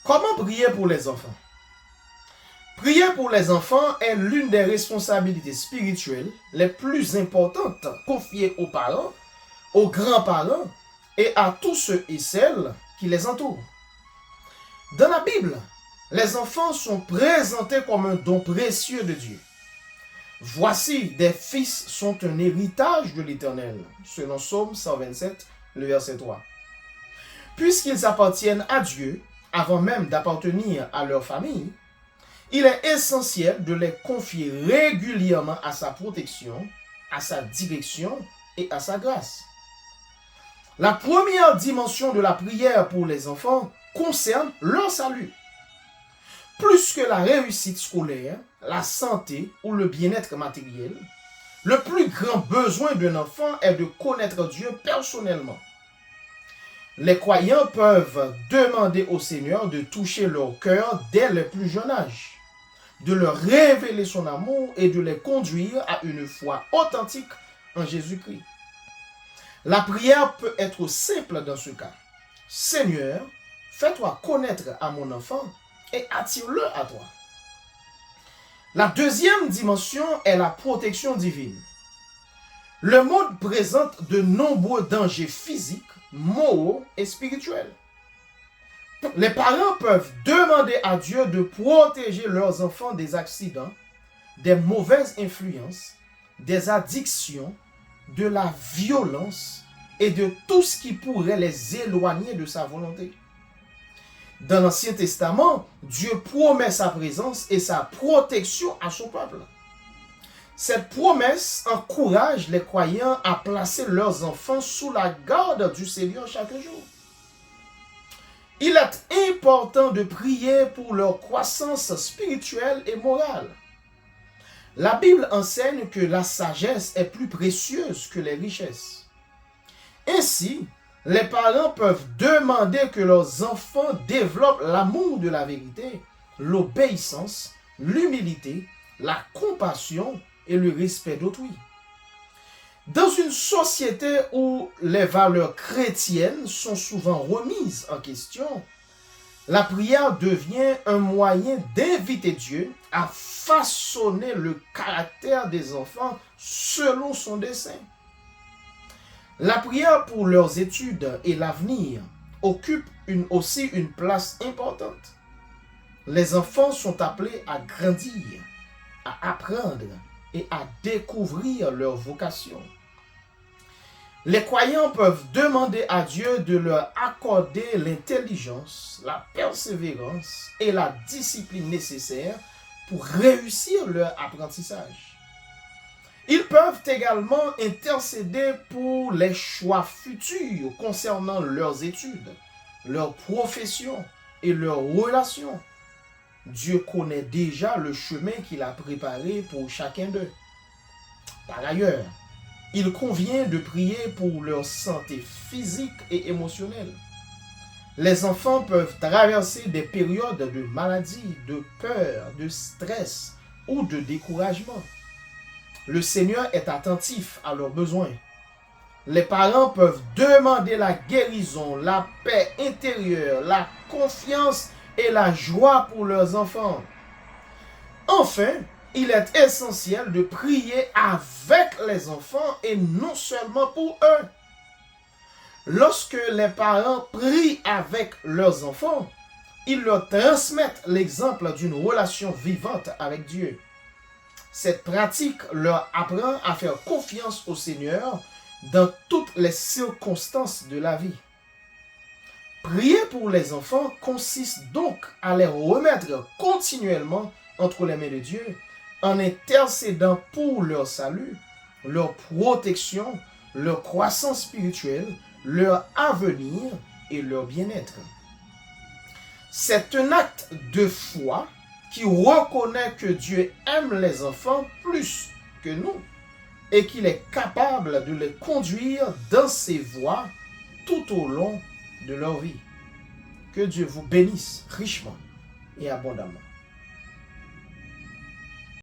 Comment prier pour les enfants? Prier pour les enfants est l'une des responsabilités spirituelles les plus importantes confiées aux parents, aux grands-parents et à tous ceux et celles qui les entourent. Dans la Bible, les enfants sont présentés comme un don précieux de Dieu. Voici, des fils sont un héritage de l'Éternel, selon Psaume 127, le verset 3. Puisqu'ils appartiennent à Dieu, avant même d'appartenir à leur famille, il est essentiel de les confier régulièrement à sa protection, à sa direction et à sa grâce. La première dimension de la prière pour les enfants concerne leur salut. Plus que la réussite scolaire, la santé ou le bien-être matériel, le plus grand besoin d'un enfant est de connaître Dieu personnellement. Les croyants peuvent demander au Seigneur de toucher leur cœur dès le plus jeune âge, de leur révéler son amour et de les conduire à une foi authentique en Jésus-Christ. La prière peut être simple dans ce cas. Seigneur, fais-toi connaître à mon enfant et attire-le à toi. La deuxième dimension est la protection divine. Le monde présente de nombreux dangers physiques, moraux et spirituels. Les parents peuvent demander à Dieu de protéger leurs enfants des accidents, des mauvaises influences, des addictions, de la violence et de tout ce qui pourrait les éloigner de sa volonté. Dans l'Ancien Testament, Dieu promet sa présence et sa protection à son peuple. Cette promesse encourage les croyants à placer leurs enfants sous la garde du Seigneur chaque jour. Il est important de prier pour leur croissance spirituelle et morale. La Bible enseigne que la sagesse est plus précieuse que les richesses. Ainsi, les parents peuvent demander que leurs enfants développent l'amour de la vérité, l'obéissance, l'humilité, la compassion et le respect d'autrui. Dans une société où les valeurs chrétiennes sont souvent remises en question, la prière devient un moyen d'inviter Dieu à façonner le caractère des enfants selon son dessein. La prière pour leurs études et l'avenir occupe aussi une place importante. Les enfants sont appelés à grandir, à apprendre et à découvrir leur vocation. Les croyants peuvent demander à Dieu de leur accorder l'intelligence, la persévérance et la discipline nécessaires pour réussir leur apprentissage. Ils peuvent également intercéder pour les choix futurs concernant leurs études, leur profession et leurs relations. Dieu connaît déjà le chemin qu'il a préparé pour chacun d'eux. Par ailleurs, il convient de prier pour leur santé physique et émotionnelle. Les enfants peuvent traverser des périodes de maladie, de peur, de stress ou de découragement. Le Seigneur est attentif à leurs besoins. Les parents peuvent demander la guérison, la paix intérieure, la confiance et la joie pour leurs enfants. Enfin, il est essentiel de prier avec les enfants et non seulement pour eux. Lorsque les parents prient avec leurs enfants, ils leur transmettent l'exemple d'une relation vivante avec Dieu. Cette pratique leur apprend à faire confiance au Seigneur dans toutes les circonstances de la vie. Prier pour les enfants consiste donc à les remettre continuellement entre les mains de Dieu, en intercédant pour leur salut, leur protection, leur croissance spirituelle, leur avenir et leur bien-être. C'est un acte de foi qui reconnaît que Dieu aime les enfants plus que nous et qu'il est capable de les conduire dans ses voies tout au long de leur vie. Que Dieu vous bénisse richement et abondamment.